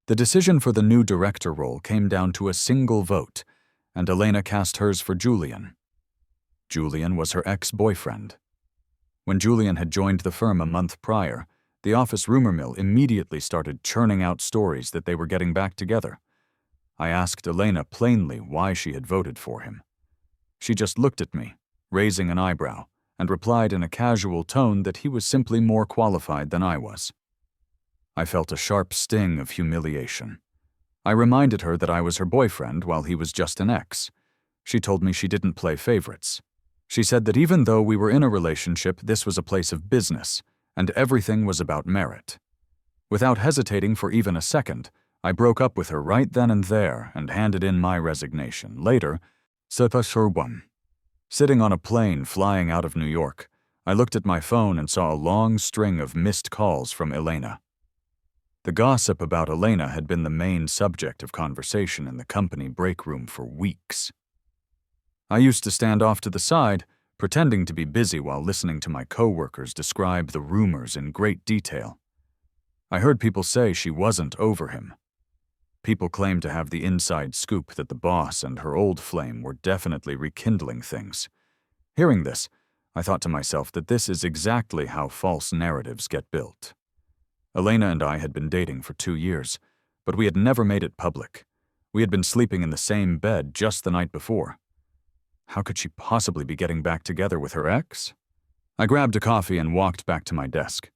The decision for the new director role came down to a single vote, and Elena cast hers for Julian. Julian was her ex-boyfriend. When Julian had joined the firm a month prior, the office rumor mill immediately started churning out stories that they were getting back together. I asked Elena plainly why she had voted for him. She just looked at me, raising an eyebrow, and replied in a casual tone that he was simply more qualified than I was. I felt a sharp sting of humiliation. I reminded her that I was her boyfriend while he was just an ex. She told me she didn't play favorites. She said that even though we were in a relationship, this was a place of business, and everything was about merit. Without hesitating for even a second, I broke up with her right then and there and handed in my resignation. Later, sitting on a plane flying out of New York, I looked at my phone and saw a long string of missed calls from Elena. The gossip about Elena had been the main subject of conversation in the company break room for weeks. I used to stand off to the side, pretending to be busy while listening to my coworkers describe the rumors in great detail. I heard people say she wasn't over him. People claimed to have the inside scoop that the boss and her old flame were definitely rekindling things. Hearing this, I thought to myself that this is exactly how false narratives get built. Elena and I had been dating for 2 years, but we had never made it public. We had been sleeping in the same bed just the night before. How could she possibly be getting back together with her ex? I grabbed a coffee and walked back to my desk.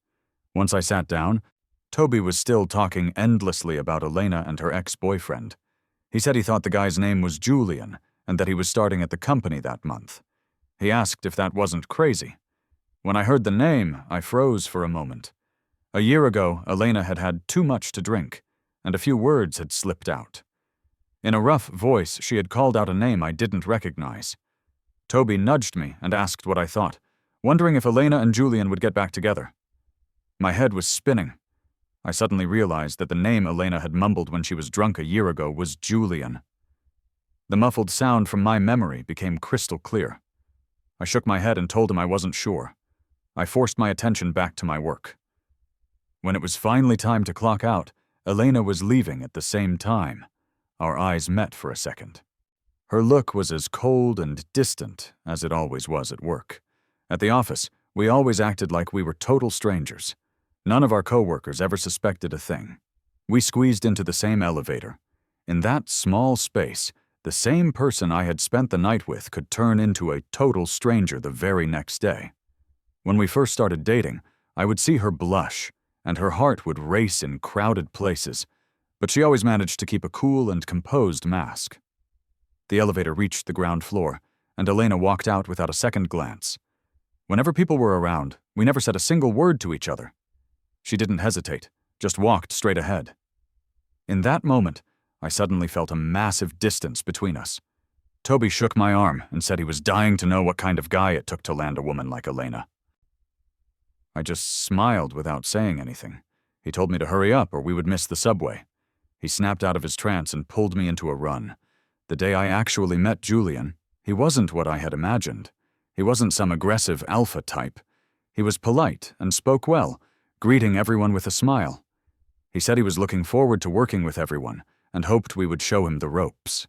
Once I sat down, Toby was still talking endlessly about Elena and her ex-boyfriend. He said he thought the guy's name was Julian and that he was starting at the company that month. He asked if that wasn't crazy. When I heard the name, I froze for a moment. A year ago, Elena had had too much to drink, and a few words had slipped out. In a rough voice, she had called out a name I didn't recognize. Toby nudged me and asked what I thought, wondering if Elena and Julian would get back together. My head was spinning. I suddenly realized that the name Elena had mumbled when she was drunk a year ago was Julian. The muffled sound from my memory became crystal clear. I shook my head and told him I wasn't sure. I forced my attention back to my work. When it was finally time to clock out, Elena was leaving at the same time. Our eyes met for a second. Her look was as cold and distant as it always was at work. At the office, we always acted like we were total strangers. None of our coworkers ever suspected a thing. We squeezed into the same elevator. In that small space, the same person I had spent the night with could turn into a total stranger the very next day. When we first started dating, I would see her blush, and her heart would race in crowded places, but she always managed to keep a cool and composed mask. The elevator reached the ground floor, and Elena walked out without a second glance. Whenever people were around, we never said a single word to each other. She didn't hesitate, just walked straight ahead. In that moment, I suddenly felt a massive distance between us. Toby shook my arm and said he was dying to know what kind of guy it took to land a woman like Elena. I just smiled without saying anything. He told me to hurry up or we would miss the subway. He snapped out of his trance and pulled me into a run. The day I actually met Julian, he wasn't what I had imagined. He wasn't some aggressive alpha type. He was polite and spoke well, greeting everyone with a smile. He said he was looking forward to working with everyone and hoped we would show him the ropes.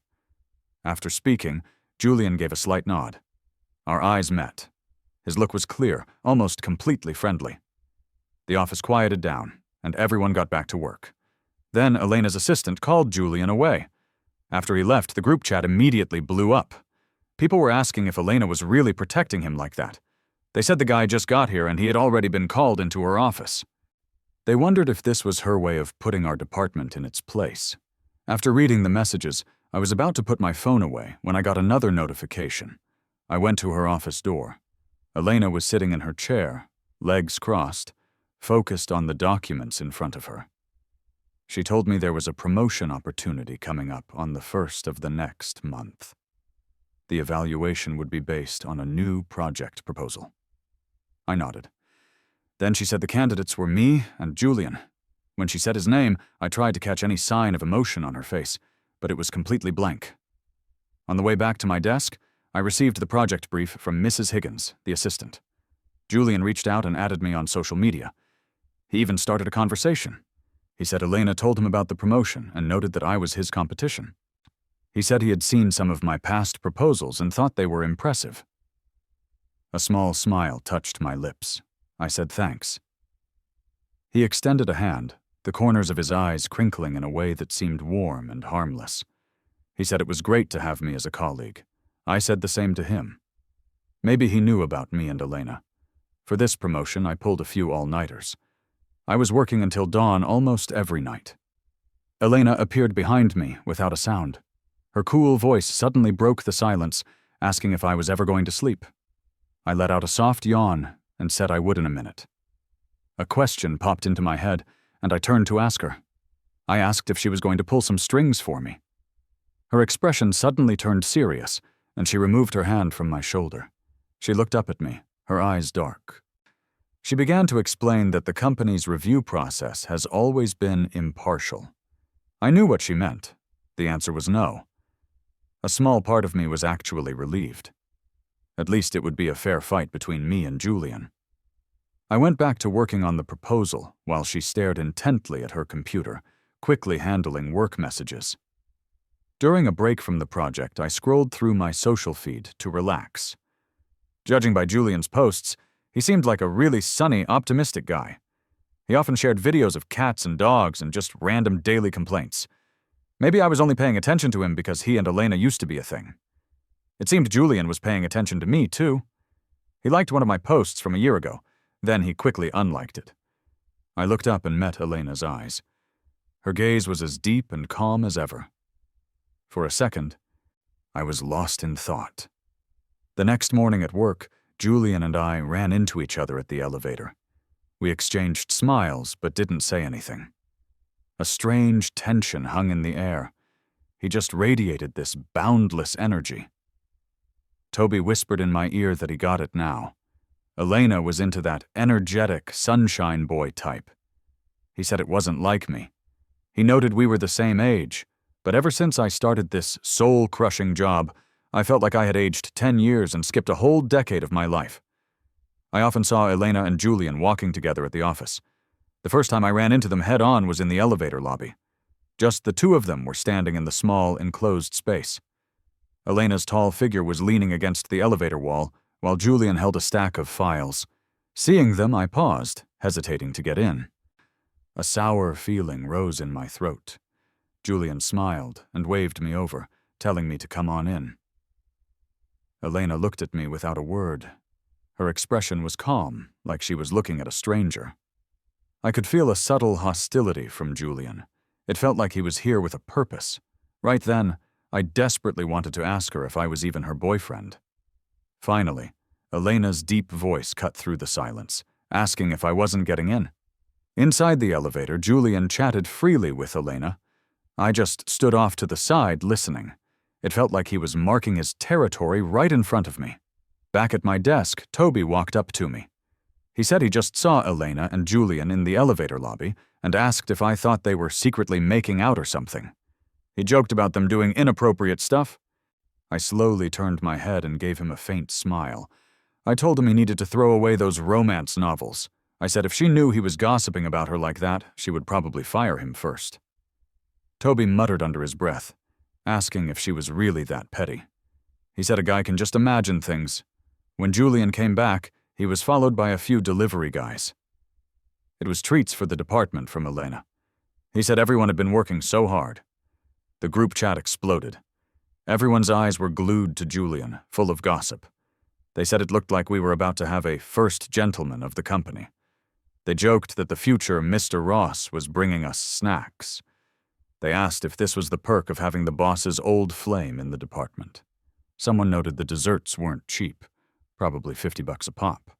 After speaking, Julian gave a slight nod. Our eyes met. His look was clear, almost completely friendly. The office quieted down, and everyone got back to work. Then Elena's assistant called Julian away. After he left, the group chat immediately blew up. People were asking if Elena was really protecting him like that. They said the guy just got here and he had already been called into her office. They wondered if this was her way of putting our department in its place. After reading the messages, I was about to put my phone away when I got another notification. I went to her office door. Elena was sitting in her chair, legs crossed, focused on the documents in front of her. She told me there was a promotion opportunity coming up on the 1st of the next month. The evaluation would be based on a new project proposal. I nodded. Then she said the candidates were me and Julian. When she said his name, I tried to catch any sign of emotion on her face, but it was completely blank. On the way back to my desk, I received the project brief from Mrs. Higgins, the assistant. Julian reached out and added me on social media. He even started a conversation. He said Elena told him about the promotion and noted that I was his competition. He said he had seen some of my past proposals and thought they were impressive. A small smile touched my lips. I said thanks. He extended a hand, the corners of his eyes crinkling in a way that seemed warm and harmless. He said it was great to have me as a colleague. I said the same to him. Maybe he knew about me and Elena. For this promotion, I pulled a few all-nighters. I was working until dawn almost every night. Elena appeared behind me without a sound. Her cool voice suddenly broke the silence, asking if I was ever going to sleep. I let out a soft yawn and said I would in a minute. A question popped into my head, and I turned to ask her. I asked if she was going to pull some strings for me. Her expression suddenly turned serious, and she removed her hand from my shoulder. She looked up at me, her eyes dark. She began to explain that the company's review process has always been impartial. I knew what she meant. The answer was no. A small part of me was actually relieved. At least it would be a fair fight between me and Julian. I went back to working on the proposal while she stared intently at her computer, quickly handling work messages. During a break from the project, I scrolled through my social feed to relax. Judging by Julian's posts, he seemed like a really sunny, optimistic guy. He often shared videos of cats and dogs and just random daily complaints. Maybe I was only paying attention to him because he and Elena used to be a thing. It seemed Julian was paying attention to me, too. He liked one of my posts from a year ago, then he quickly unliked it. I looked up and met Elena's eyes. Her gaze was as deep and calm as ever. For a second, I was lost in thought. The next morning at work, Julian and I ran into each other at the elevator. We exchanged smiles but didn't say anything. A strange tension hung in the air. He just radiated this boundless energy. Toby whispered in my ear that he got it now. Elena was into that energetic, sunshine boy type. He said it wasn't like me. He noted we were the same age, but ever since I started this soul-crushing job, I felt like I had aged 10 years and skipped a whole decade of my life. I often saw Elena and Julian walking together at the office. The first time I ran into them head-on was in the elevator lobby. Just the two of them were standing in the small, enclosed space. Elena's tall figure was leaning against the elevator wall, while Julian held a stack of files. Seeing them, I paused, hesitating to get in. A sour feeling rose in my throat. Julian smiled and waved me over, telling me to come on in. Elena looked at me without a word. Her expression was calm, like she was looking at a stranger. I could feel a subtle hostility from Julian. It felt like he was here with a purpose. Right then, I desperately wanted to ask her if I was even her boyfriend. Finally, Elena's deep voice cut through the silence, asking if I wasn't getting in. Inside the elevator, Julian chatted freely with Elena. I just stood off to the side, listening. It felt like he was marking his territory right in front of me. Back at my desk, Toby walked up to me. He said he just saw Elena and Julian in the elevator lobby and asked if I thought they were secretly making out or something. He joked about them doing inappropriate stuff. I slowly turned my head and gave him a faint smile. I told him he needed to throw away those romance novels. I said if she knew he was gossiping about her like that, she would probably fire him first. Toby muttered under his breath, asking if she was really that petty. He said a guy can just imagine things. When Julian came back, he was followed by a few delivery guys. It was treats for the department from Elena. He said everyone had been working so hard. The group chat exploded. Everyone's eyes were glued to Julian, full of gossip. They said it looked like we were about to have a first gentleman of the company. They joked that the future Mr. Ross was bringing us snacks. They asked if this was the perk of having the boss's old flame in the department. Someone noted the desserts weren't cheap, probably $50 a pop.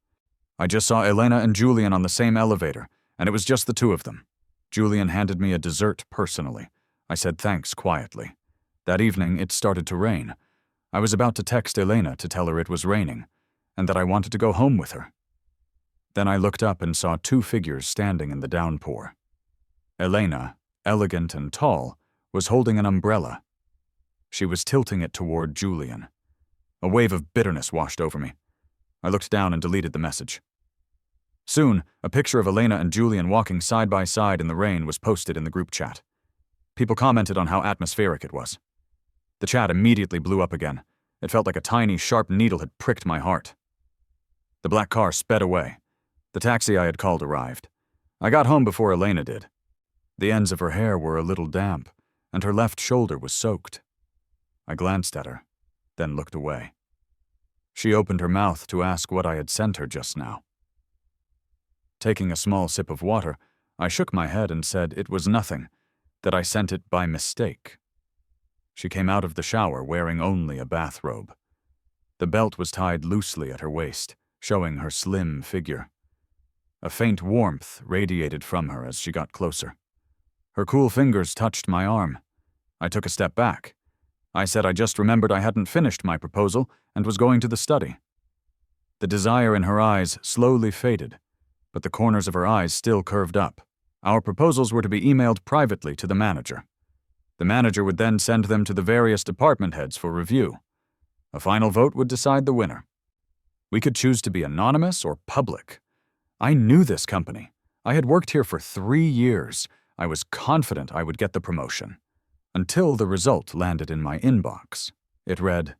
I just saw Elena and Julian on the same elevator, and it was just the two of them. Julian handed me a dessert personally. I said thanks quietly. That evening, it started to rain. I was about to text Elena to tell her it was raining, and that I wanted to go home with her. Then I looked up and saw two figures standing in the downpour. Elena, elegant and tall, was holding an umbrella. She was tilting it toward Julian. A wave of bitterness washed over me. I looked down and deleted the message. Soon, a picture of Elena and Julian walking side by side in the rain was posted in the group chat. People commented on how atmospheric it was. The chat immediately blew up again. It felt like a tiny, sharp needle had pricked my heart. The black car sped away. The taxi I had called arrived. I got home before Elena did. The ends of her hair were a little damp, and her left shoulder was soaked. I glanced at her, then looked away. She opened her mouth to ask what I had sent her just now. Taking a small sip of water, I shook my head and said it was nothing, that I sent it by mistake. She came out of the shower wearing only a bathrobe. The belt was tied loosely at her waist, showing her slim figure. A faint warmth radiated from her as she got closer. Her cool fingers touched my arm. I took a step back. I said I just remembered I hadn't finished my proposal and was going to the study. The desire in her eyes slowly faded, but the corners of her eyes still curved up. Our proposals were to be emailed privately to the manager. The manager would then send them to the various department heads for review. A final vote would decide the winner. We could choose to be anonymous or public. I knew this company. I had worked here for 3 years. I was confident I would get the promotion. Until the result landed in my inbox. It read,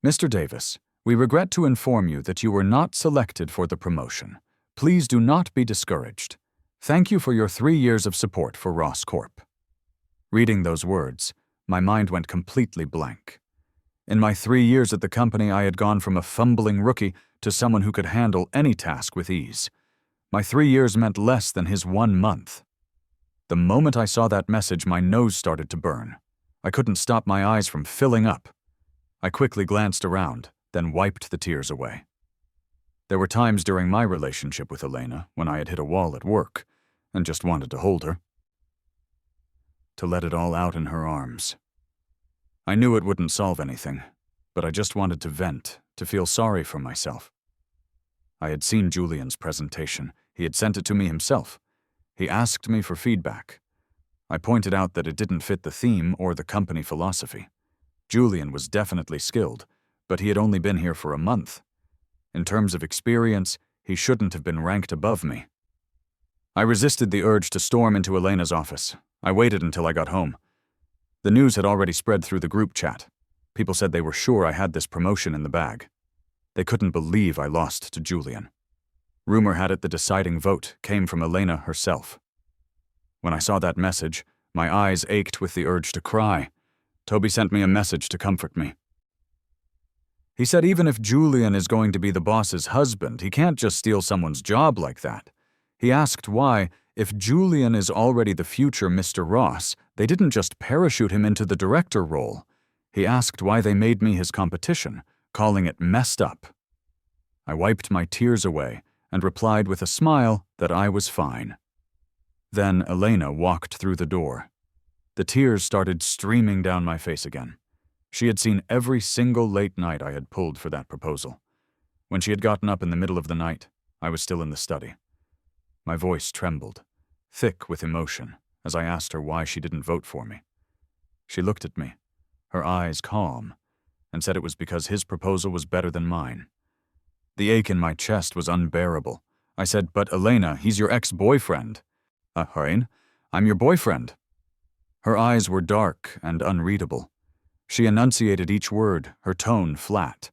"Mr. Davis, we regret to inform you that you were not selected for the promotion. Please do not be discouraged. Thank you for your 3 years of support for Ross Corp." Reading those words, my mind went completely blank. In my 3 years at the company, I had gone from a fumbling rookie to someone who could handle any task with ease. My 3 years meant less than his 1 month. The moment I saw that message, my nose started to burn. I couldn't stop my eyes from filling up. I quickly glanced around, then wiped the tears away. There were times during my relationship with Elena when I had hit a wall at work and just wanted to hold her. To let it all out in her arms. I knew it wouldn't solve anything, but I just wanted to vent, to feel sorry for myself. I had seen Julian's presentation. He had sent it to me himself. He asked me for feedback. I pointed out that it didn't fit the theme or the company philosophy. Julian was definitely skilled, but he had only been here for a month. In terms of experience, he shouldn't have been ranked above me. I resisted the urge to storm into Elena's office. I waited until I got home. The news had already spread through the group chat. People said they were sure I had this promotion in the bag. They couldn't believe I lost to Julian. Rumor had it the deciding vote came from Elena herself. When I saw that message, my eyes ached with the urge to cry. Toby sent me a message to comfort me. He said even if Julian is going to be the boss's husband, he can't just steal someone's job like that. He asked why, if Julian is already the future Mr. Ross, they didn't just parachute him into the director role. He asked why they made me his competition, calling it messed up. I wiped my tears away and replied with a smile that I was fine. Then Elena walked through the door. The tears started streaming down my face again. She had seen every single late night I had pulled for that proposal. When she had gotten up in the middle of the night, I was still in the study. My voice trembled, thick with emotion, as I asked her why she didn't vote for me. She looked at me, her eyes calm, and said it was because his proposal was better than mine. The ache in my chest was unbearable. I said, "But Elena, he's your ex-boyfriend." Hein? I'm your boyfriend." Her eyes were dark and unreadable. She enunciated each word, her tone flat,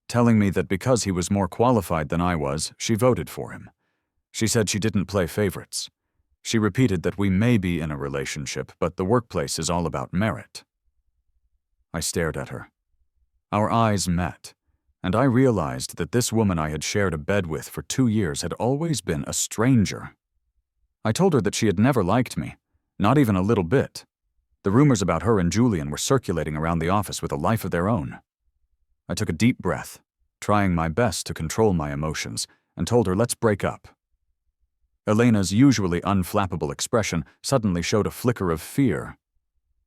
telling me that because he was more qualified than I was, she voted for him. She said she didn't play favorites. She repeated that we may be in a relationship, but the workplace is all about merit. I stared at her. Our eyes met, and I realized that this woman I had shared a bed with for 2 years had always been a stranger. I told her that she had never liked me, not even a little bit. The rumors about her and Julian were circulating around the office with a life of their own. I took a deep breath, trying my best to control my emotions, and told her let's break up. Elena's usually unflappable expression suddenly showed a flicker of fear.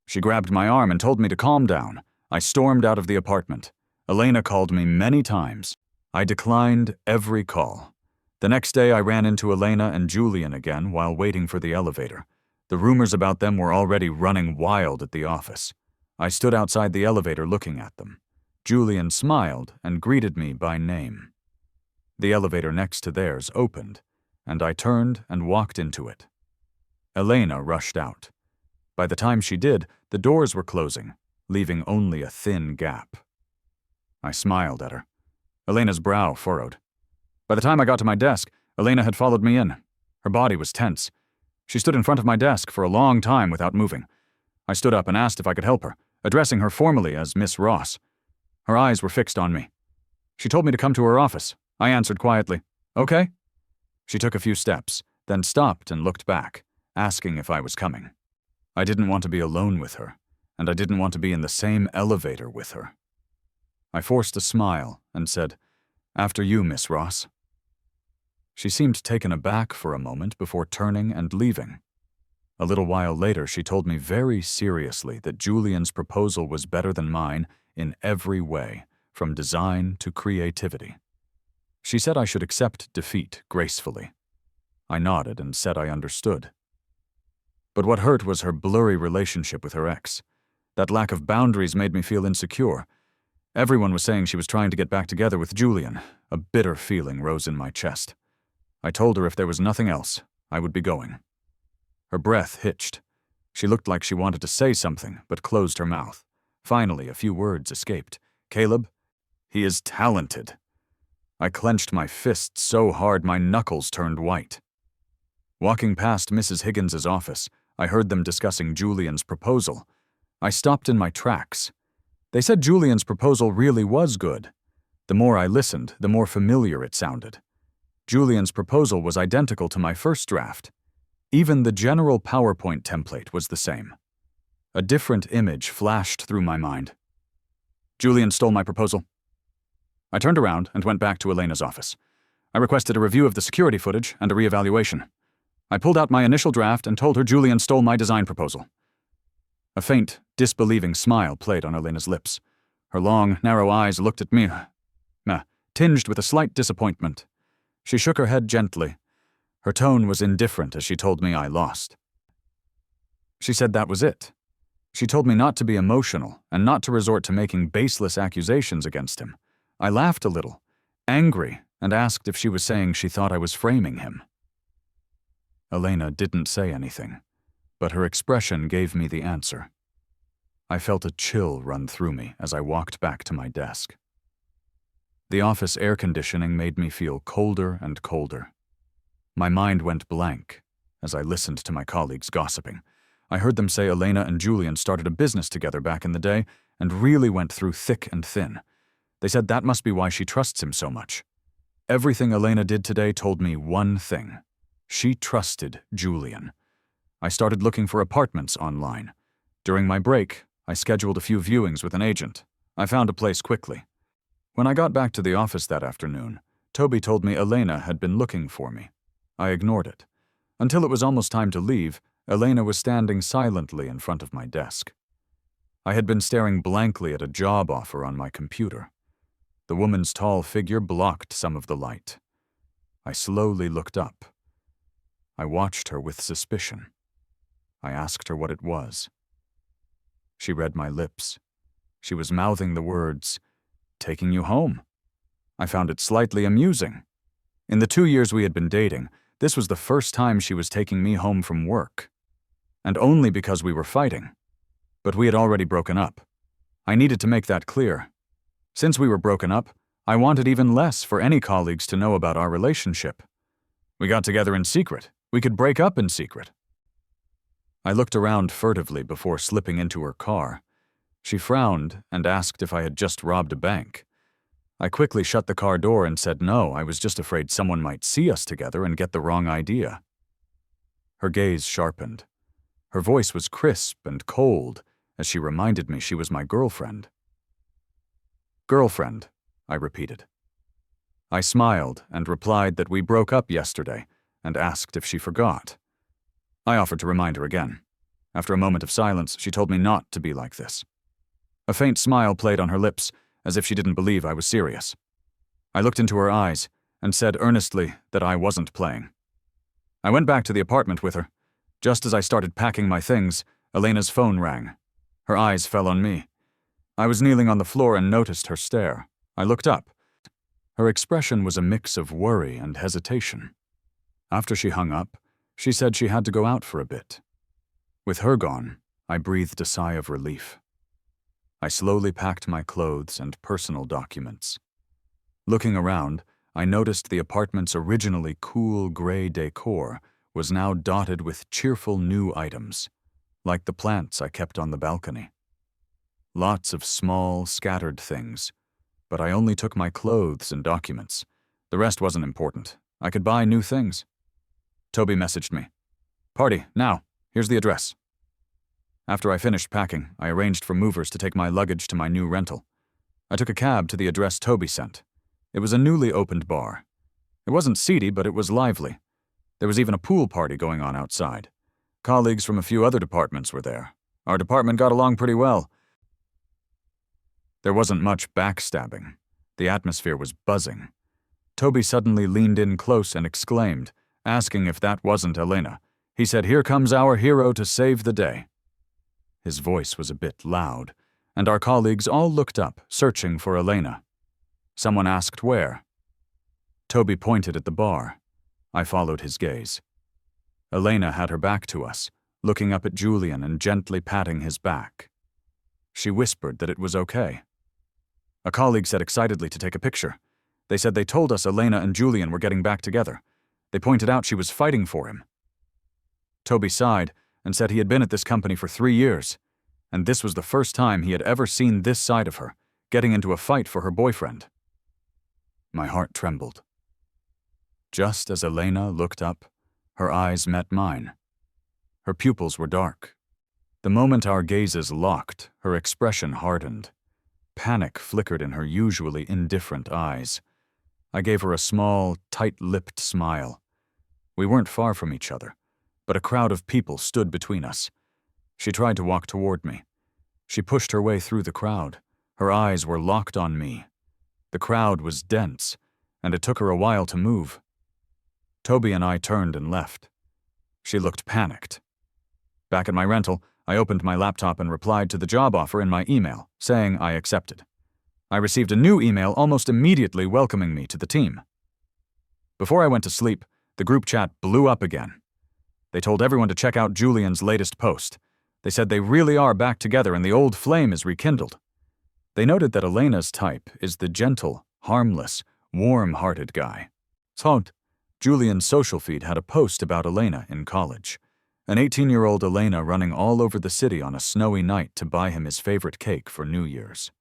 She grabbed my arm and told me to calm down. I stormed out of the apartment. Elena called me many times. I declined every call. The next day I ran into Elena and Julian again while waiting for the elevator. The rumors about them were already running wild at the office. I stood outside the elevator looking at them. Julian smiled and greeted me by name. The elevator next to theirs opened, and I turned and walked into it. Elena rushed out. By the time she did, the doors were closing, leaving only a thin gap. I smiled at her. Elena's brow furrowed. By the time I got to my desk, Elena had followed me in. Her body was tense. She stood in front of my desk for a long time without moving. I stood up and asked if I could help her, addressing her formally as Miss Ross. Her eyes were fixed on me. She told me to come to her office. I answered quietly, "Okay." She took a few steps, then stopped and looked back, asking if I was coming. I didn't want to be alone with her, and I didn't want to be in the same elevator with her. I forced a smile and said, "After you, Miss Ross." She seemed taken aback for a moment before turning and leaving. A little while later, she told me very seriously that Julian's proposal was better than mine in every way, from design to creativity. She said I should accept defeat gracefully. I nodded and said I understood. But what hurt was her blurry relationship with her ex. That lack of boundaries made me feel insecure. Everyone was saying she was trying to get back together with Julian. A bitter feeling rose in my chest. I told her if there was nothing else, I would be going. Her breath hitched. She looked like she wanted to say something, but closed her mouth. Finally, a few words escaped. "Caleb, he is talented." I clenched my fist so hard my knuckles turned white. Walking past Mrs. Higgins's office, I heard them discussing Julian's proposal. I stopped in my tracks. They said Julian's proposal really was good. The more I listened, the more familiar it sounded. Julian's proposal was identical to my first draft. Even the general PowerPoint template was the same. A different image flashed through my mind. Julian stole my proposal. I turned around and went back to Elena's office. I requested a review of the security footage and a reevaluation. I pulled out my initial draft and told her Julian stole my design proposal. A faint, disbelieving smile played on Elena's lips. Her long, narrow eyes looked at me, tinged with a slight disappointment. She shook her head gently. Her tone was indifferent as she told me I lost. She said that was it. She told me not to be emotional and not to resort to making baseless accusations against him. I laughed a little, angry, and asked if she was saying she thought I was framing him. Elena didn't say anything, but her expression gave me the answer. I felt a chill run through me as I walked back to my desk. The office air conditioning made me feel colder and colder. My mind went blank as I listened to my colleagues gossiping. I heard them say Elena and Julian started a business together back in the day and really went through thick and thin. They said that must be why she trusts him so much. Everything Elena did today told me one thing. She trusted Julian. I started looking for apartments online. During my break, I scheduled a few viewings with an agent. I found a place quickly. When I got back to the office that afternoon, Toby told me Elena had been looking for me. I ignored it. Until it was almost time to leave, Elena was standing silently in front of my desk. I had been staring blankly at a job offer on my computer. The woman's tall figure blocked some of the light. I slowly looked up. I watched her with suspicion. I asked her what it was. She read my lips. She was mouthing the words, "Taking you home." I found it slightly amusing. In the 2 years we had been dating, this was the first time she was taking me home from work. And only because we were fighting. But we had already broken up. I needed to make that clear. Since we were broken up, I wanted even less for any colleagues to know about our relationship. We got together in secret. We could break up in secret. I looked around furtively before slipping into her car. She frowned and asked if I had just robbed a bank. I quickly shut the car door and said no, I was just afraid someone might see us together and get the wrong idea. Her gaze sharpened. Her voice was crisp and cold as she reminded me she was my girlfriend. "Girlfriend," I repeated. I smiled and replied that we broke up yesterday and asked if she forgot. I offered to remind her again. After a moment of silence, she told me not to be like this. A faint smile played on her lips, as if she didn't believe I was serious. I looked into her eyes and said earnestly that I wasn't playing. I went back to the apartment with her. Just as I started packing my things, Elena's phone rang. Her eyes fell on me. I was kneeling on the floor and noticed her stare. I looked up. Her expression was a mix of worry and hesitation. After she hung up, she said she had to go out for a bit. With her gone, I breathed a sigh of relief. I slowly packed my clothes and personal documents. Looking around, I noticed the apartment's originally cool gray decor was now dotted with cheerful new items, like the plants I kept on the balcony. Lots of small, scattered things, but I only took my clothes and documents. The rest wasn't important. I could buy new things. Toby messaged me. "Party, now. Here's the address." After I finished packing, I arranged for movers to take my luggage to my new rental. I took a cab to the address Toby sent. It was a newly opened bar. It wasn't seedy, but it was lively. There was even a pool party going on outside. Colleagues from a few other departments were there. Our department got along pretty well. There wasn't much backstabbing. The atmosphere was buzzing. Toby suddenly leaned in close and exclaimed, asking if that wasn't Elena. He said, "Here comes our hero to save the day." His voice was a bit loud, and our colleagues all looked up, searching for Elena. Someone asked where. Toby pointed at the bar. I followed his gaze. Elena had her back to us, looking up at Julian and gently patting his back. She whispered that it was okay. A colleague said excitedly to take a picture. They said they told us Elena and Julian were getting back together. They pointed out she was fighting for him. Toby sighed and said he had been at this company for 3 years, and this was the first time he had ever seen this side of her, getting into a fight for her boyfriend. My heart trembled. Just as Elena looked up, her eyes met mine. Her pupils were dark. The moment our gazes locked, her expression hardened. Panic flickered in her usually indifferent eyes. I gave her a small, tight-lipped smile. We weren't far from each other, but a crowd of people stood between us. She tried to walk toward me. She pushed her way through the crowd. Her eyes were locked on me. The crowd was dense, and it took her a while to move. Toby and I turned and left. She looked panicked. Back at my rental, I opened my laptop and replied to the job offer in my email, saying I accepted. I received a new email almost immediately welcoming me to the team. Before I went to sleep, the group chat blew up again. They told everyone to check out Julian's latest post. They said they really are back together and the old flame is rekindled. They noted that Elena's type is the gentle, harmless, warm-hearted guy. So, Julian's social feed had a post about Elena in college. An 18-year-old Elena running all over the city on a snowy night to buy him his favorite cake for New Year's.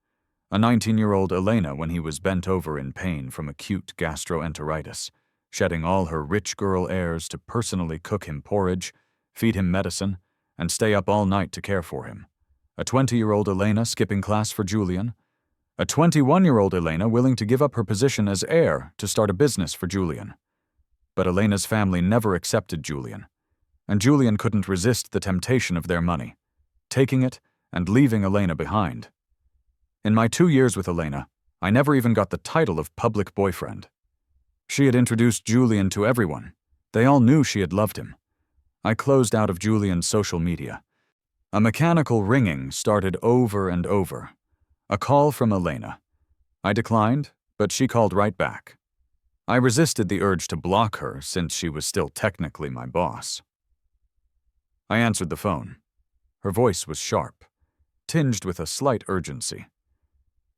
A 19-year-old Elena when he was bent over in pain from acute gastroenteritis, shedding all her rich girl airs to personally cook him porridge, feed him medicine, and stay up all night to care for him. A 20-year-old Elena skipping class for Julian. A 21-year-old Elena willing to give up her position as heir to start a business for Julian. But Elena's family never accepted Julian, and Julian couldn't resist the temptation of their money, taking it and leaving Elena behind. In my 2 years with Elena, I never even got the title of public boyfriend. She had introduced Julian to everyone. They all knew she had loved him. I closed out of Julian's social media. A mechanical ringing started over and over. A call from Elena. I declined, but she called right back. I resisted the urge to block her since she was still technically my boss. I answered the phone. Her voice was sharp, tinged with a slight urgency.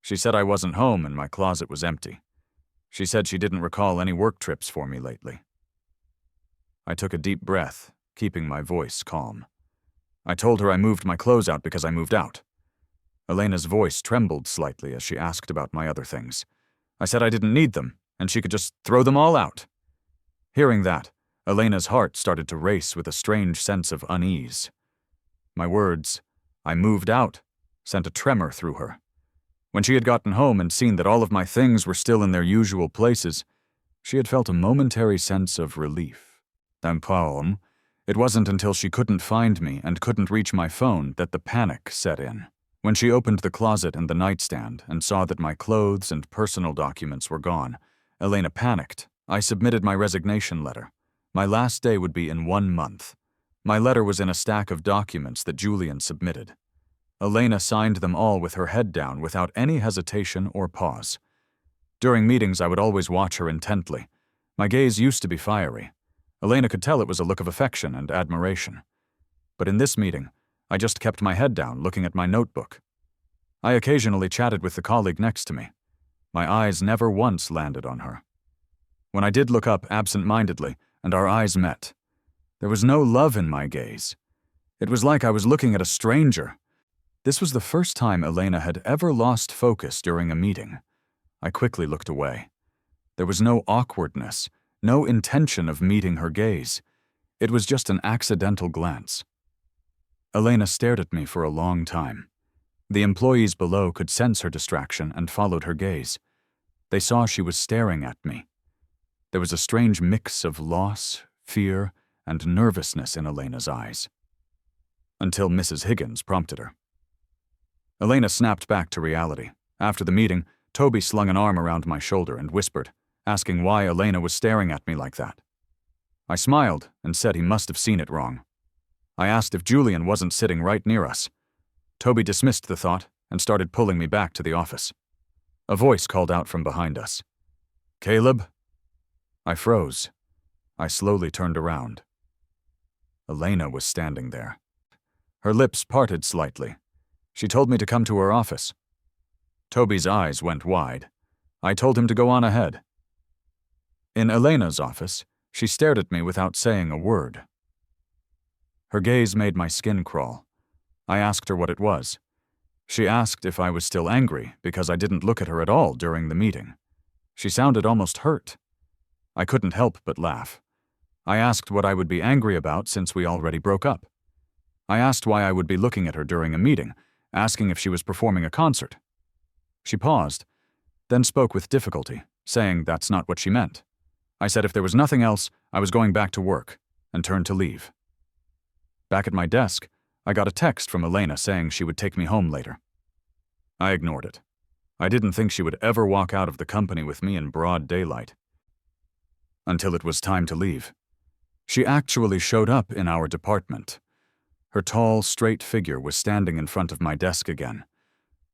She said I wasn't home and my closet was empty. She said she didn't recall any work trips for me lately. I took a deep breath, keeping my voice calm. I told her I moved my clothes out because I moved out. Elena's voice trembled slightly as she asked about my other things. I said I didn't need them, and she could just throw them all out. Hearing that, Elena's heart started to race with a strange sense of unease. My words, "I moved out," sent a tremor through her. When she had gotten home and seen that all of my things were still in their usual places, she had felt a momentary sense of relief. It wasn't until she couldn't find me and couldn't reach my phone that the panic set in. When she opened the closet and the nightstand and saw that my clothes and personal documents were gone, Elena panicked. I submitted my resignation letter. My last day would be in 1 month. My letter was in a stack of documents that Julian submitted. Elena signed them all with her head down without any hesitation or pause. During meetings, I would always watch her intently. My gaze used to be fiery. Elena could tell it was a look of affection and admiration. But in this meeting, I just kept my head down, looking at my notebook. I occasionally chatted with the colleague next to me. My eyes never once landed on her. When I did look up absent-mindedly, and our eyes met, there was no love in my gaze. It was like I was looking at a stranger. This was the first time Elena had ever lost focus during a meeting. I quickly looked away. There was no awkwardness, no intention of meeting her gaze. It was just an accidental glance. Elena stared at me for a long time. The employees below could sense her distraction and followed her gaze. They saw she was staring at me. There was a strange mix of loss, fear, and nervousness in Elena's eyes. Until Mrs. Higgins prompted her. Elena snapped back to reality. After the meeting, Toby slung an arm around my shoulder and whispered, asking why Elena was staring at me like that. I smiled and said he must have seen it wrong. I asked if Julian wasn't sitting right near us. Toby dismissed the thought and started pulling me back to the office. A voice called out from behind us. "Caleb?" I froze. I slowly turned around. Elena was standing there. Her lips parted slightly. She told me to come to her office. Toby's eyes went wide. I told him to go on ahead. In Elena's office, she stared at me without saying a word. Her gaze made my skin crawl. I asked her what it was. She asked if I was still angry because I didn't look at her at all during the meeting. She sounded almost hurt. I couldn't help but laugh. I asked what I would be angry about since we already broke up. I asked why I would be looking at her during a meeting, asking if she was performing a concert. She paused, then spoke with difficulty, saying that's not what she meant. I said if there was nothing else, I was going back to work, and turned to leave. Back at my desk, I got a text from Elena saying she would take me home later. I ignored it. I didn't think she would ever walk out of the company with me in broad daylight. Until it was time to leave. She actually showed up in our department. Her tall, straight figure was standing in front of my desk again.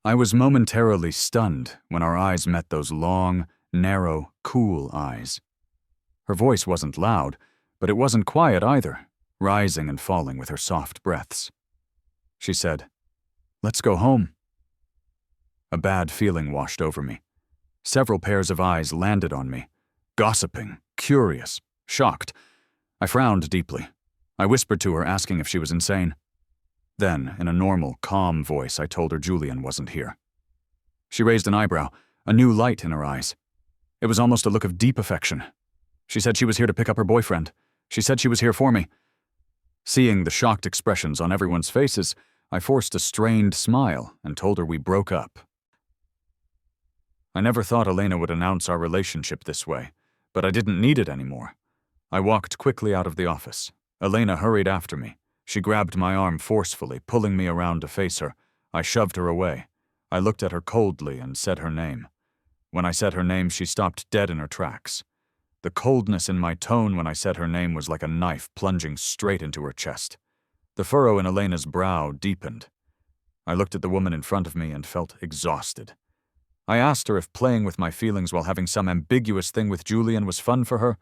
I was momentarily stunned when our eyes met those long, narrow, cool eyes. Her voice wasn't loud, but it wasn't quiet either, rising and falling with her soft breaths. She said, "Let's go home." A bad feeling washed over me. Several pairs of eyes landed on me, gossiping, curious, shocked. I frowned deeply. I whispered to her, asking if she was insane. Then, in a normal, calm voice, I told her Julian wasn't here. She raised an eyebrow, a new light in her eyes. It was almost a look of deep affection. She said she was here to pick up her boyfriend. She said she was here for me. Seeing the shocked expressions on everyone's faces, I forced a strained smile and told her we broke up. I never thought Elena would announce our relationship this way, but I didn't need it anymore. I walked quickly out of the office. Elena hurried after me. She grabbed my arm forcefully, pulling me around to face her. I shoved her away. I looked at her coldly and said her name. When I said her name, she stopped dead in her tracks. The coldness in my tone when I said her name was like a knife plunging straight into her chest. The furrow in Elena's brow deepened. I looked at the woman in front of me and felt exhausted. I asked her if playing with my feelings while having some ambiguous thing with Julian was fun for her.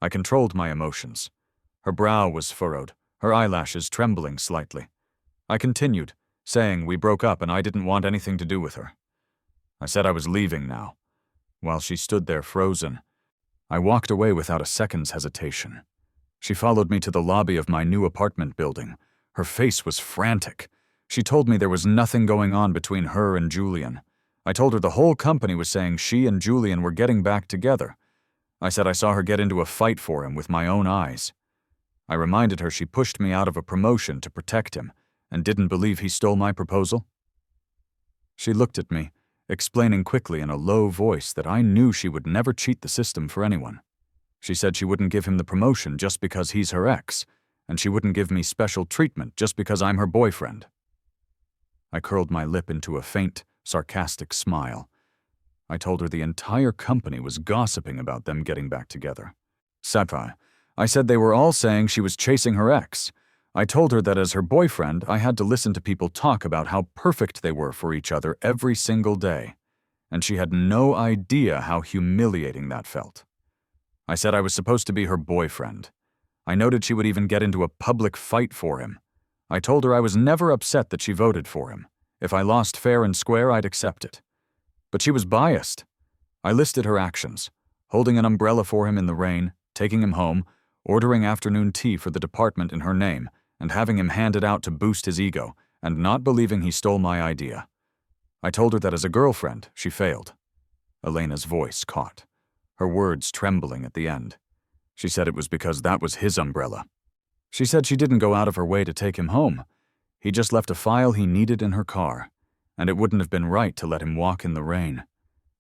I controlled my emotions. Her brow was furrowed, her eyelashes trembling slightly. I continued, saying we broke up and I didn't want anything to do with her. I said I was leaving now. While she stood there frozen, I walked away without a second's hesitation. She followed me to the lobby of my new apartment building. Her face was frantic. She told me there was nothing going on between her and Julian. I told her the whole company was saying she and Julian were getting back together. I said I saw her get into a fight for him with my own eyes. I reminded her she pushed me out of a promotion to protect him and didn't believe he stole my proposal. She looked at me, explaining quickly in a low voice that I knew she would never cheat the system for anyone. She said she wouldn't give him the promotion just because he's her ex, and she wouldn't give me special treatment just because I'm her boyfriend. I curled my lip into a faint, sarcastic smile. I told her the entire company was gossiping about them getting back together. Satire. I said they were all saying she was chasing her ex. I told her that as her boyfriend, I had to listen to people talk about how perfect they were for each other every single day. and she had no idea how humiliating that felt. I said I was supposed to be her boyfriend. I noted she would even get into a public fight for him. I told her I was never upset that she voted for him. If I lost fair and square, I'd accept it. But she was biased. I listed her actions: holding an umbrella for him in the rain, taking him home, ordering afternoon tea for the department in her name, and having him handed out to boost his ego, and not believing he stole my idea. I told her that as a girlfriend, she failed. Elena's voice caught, her words trembling at the end. She said it was because that was his umbrella. She said she didn't go out of her way to take him home. He just left a file he needed in her car, and it wouldn't have been right to let him walk in the rain.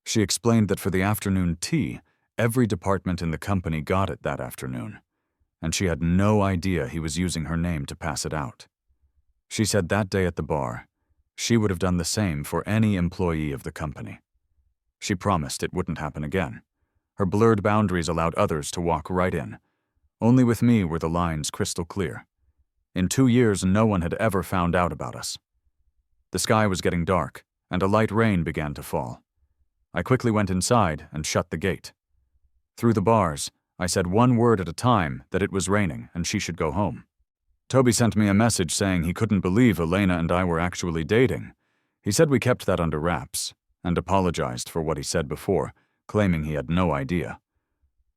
She explained that for the afternoon tea, every department in the company got it that afternoon, and she had no idea he was using her name to pass it out. She said that day at the bar, she would have done the same for any employee of the company. She promised it wouldn't happen again. Her blurred boundaries allowed others to walk right in. Only with me were the lines crystal clear. In 2 years, no one had ever found out about us. The sky was getting dark, and a light rain began to fall. I quickly went inside and shut the gate. Through the bars, I said one word at a time that it was raining and she should go home. Toby sent me a message saying he couldn't believe Elena and I were actually dating. He said we kept that under wraps, and apologized for what he said before, claiming he had no idea.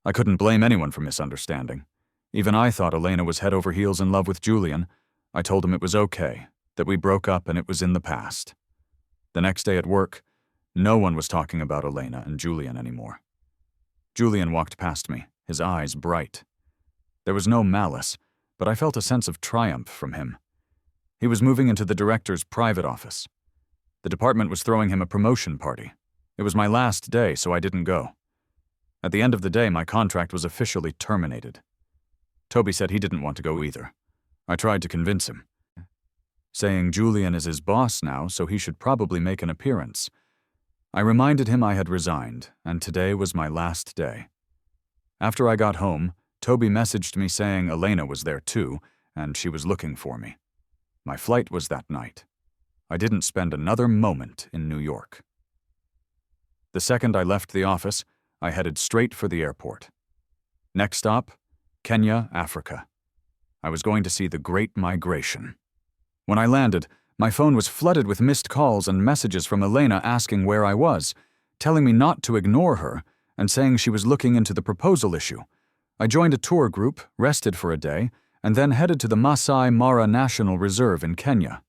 I couldn't blame anyone for misunderstanding. Even I thought Elena was head over heels in love with Julian. I told him it was okay, that we broke up and it was in the past. The next day at work, no one was talking about Elena and Julian anymore. Julian walked past me, his eyes bright. There was no malice, but I felt a sense of triumph from him. He was moving into the director's private office. The department was throwing him a promotion party. It was my last day, so I didn't go. At the end of the day, my contract was officially terminated. Toby said he didn't want to go either. I tried to convince him, saying Julian is his boss now, so he should probably make an appearance. I reminded him I had resigned, and today was my last day. After I got home, Toby messaged me saying Elena was there too, and she was looking for me. My flight was that night. I didn't spend another moment in New York. The second I left the office, I headed straight for the airport. Next stop, Kenya, Africa. I was going to see the Great Migration. When I landed, my phone was flooded with missed calls and messages from Elena asking where I was, telling me not to ignore her, and saying she was looking into the proposal issue. I joined a tour group, rested for a day, and then headed to the Masai Mara National Reserve in Kenya.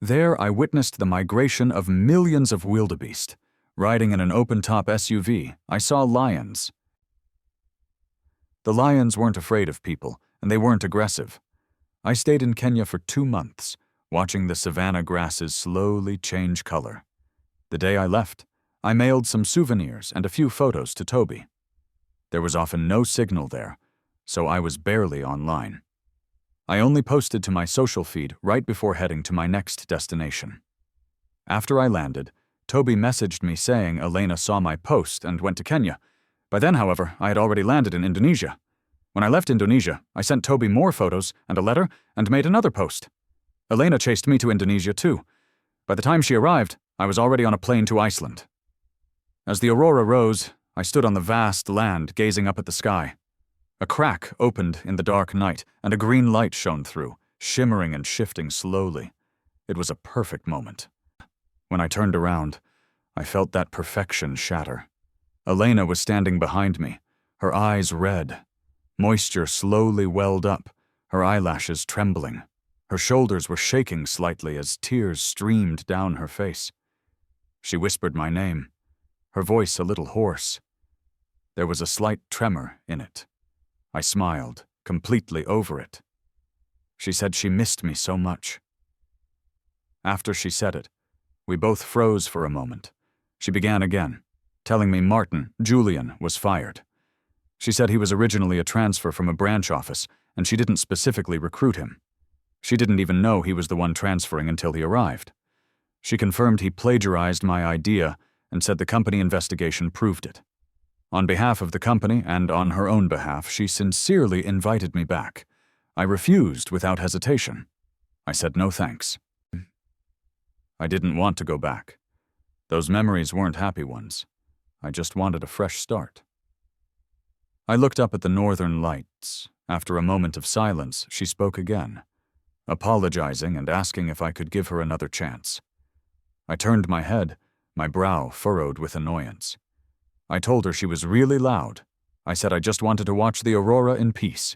There I witnessed the migration of millions of wildebeest. Riding in an open-top SUV, I saw lions. The lions weren't afraid of people, and they weren't aggressive. I stayed in Kenya for 2 months, watching the savanna grasses slowly change color. The day I left, I mailed some souvenirs and a few photos to Toby. There was often no signal there, so I was barely online. I only posted to my social feed right before heading to my next destination. After I landed, Toby messaged me saying Elena saw my post and went to Kenya. By then, however, I had already landed in Indonesia. When I left Indonesia, I sent Toby more photos and a letter and made another post. Elena chased me to Indonesia too. By the time she arrived, I was already on a plane to Iceland. As the aurora rose, I stood on the vast land gazing up at the sky. A crack opened in the dark night, and a green light shone through, shimmering and shifting slowly. It was a perfect moment. When I turned around, I felt that perfection shatter. Elena was standing behind me, her eyes red. Moisture slowly welled up, her eyelashes trembling. Her shoulders were shaking slightly as tears streamed down her face. She whispered my name, her voice a little hoarse. There was a slight tremor in it. I smiled, completely over it. She said she missed me so much. After she said it, we both froze for a moment. She began again, telling me Martin, Julian, was fired. She said he was originally a transfer from a branch office, and she didn't specifically recruit him. She didn't even know he was the one transferring until he arrived. She confirmed he plagiarized my idea and said the company investigation proved it. On behalf of the company and on her own behalf, she sincerely invited me back. I refused without hesitation. I said no thanks. I didn't want to go back. Those memories weren't happy ones. I just wanted a fresh start. I looked up at the northern lights. After a moment of silence, she spoke again, apologizing and asking if I could give her another chance. I turned my head, my brow furrowed with annoyance. I told her she was really loud. I said I just wanted to watch the aurora in peace.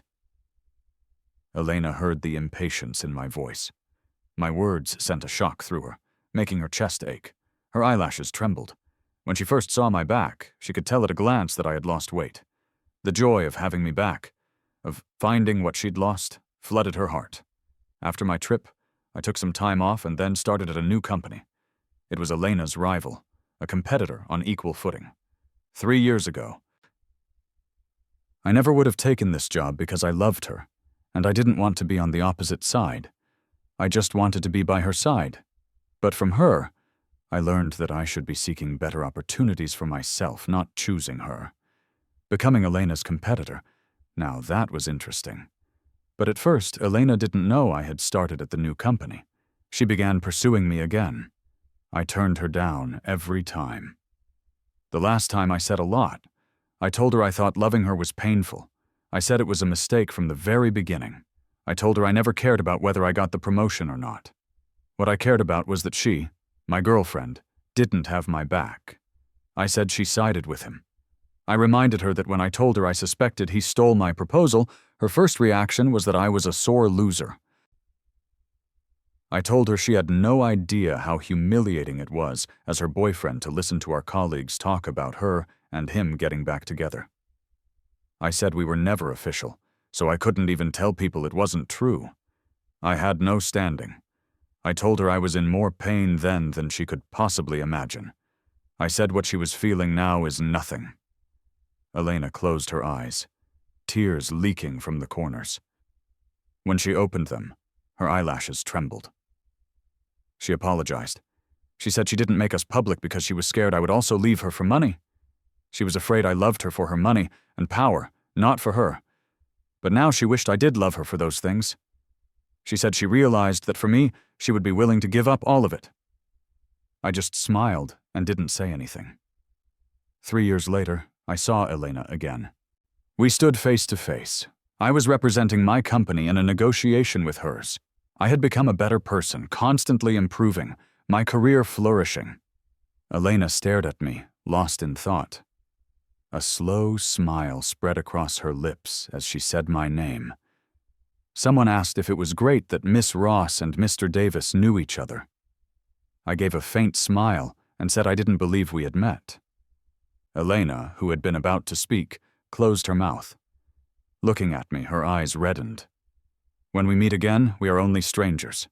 Elena heard the impatience in my voice. My words sent a shock through her, making her chest ache. Her eyelashes trembled. When she first saw my back, she could tell at a glance that I had lost weight. The joy of having me back, of finding what she'd lost, flooded her heart. After my trip, I took some time off and then started at a new company. It was Elena's rival, a competitor on equal footing. 3 years ago. I never would have taken this job because I loved her, and I didn't want to be on the opposite side. I just wanted to be by her side. But from her, I learned that I should be seeking better opportunities for myself, not choosing her. Becoming Elena's competitor, now that was interesting. But at first, Elena didn't know I had started at the new company. She began pursuing me again. I turned her down every time. The last time I said a lot. I told her I thought loving her was painful. I said it was a mistake from the very beginning. I told her I never cared about whether I got the promotion or not. What I cared about was that she, my girlfriend, didn't have my back. I said she sided with him. I reminded her that when I told her I suspected he stole my proposal, her first reaction was that I was a sore loser. I told her she had no idea how humiliating it was as her boyfriend to listen to our colleagues talk about her and him getting back together. I said we were never official, so I couldn't even tell people it wasn't true. I had no standing. I told her I was in more pain then than she could possibly imagine. I said what she was feeling now is nothing. Elena closed her eyes, tears leaking from the corners. When she opened them, her eyelashes trembled. She apologized. She said she didn't make us public because she was scared I would also leave her for money. She was afraid I loved her for her money and power, not for her. But now she wished I did love her for those things. She said she realized that for me, she would be willing to give up all of it. I just smiled and didn't say anything. 3 years later, I saw Elena again. We stood face to face. I was representing my company in a negotiation with hers. I had become a better person, constantly improving, my career flourishing. Elena stared at me, lost in thought. A slow smile spread across her lips as she said my name. Someone asked if it was great that Miss Ross and Mr. Davis knew each other. I gave a faint smile and said I didn't believe we had met. Elena, who had been about to speak, closed her mouth. Looking at me, her eyes reddened. When we meet again, we are only strangers.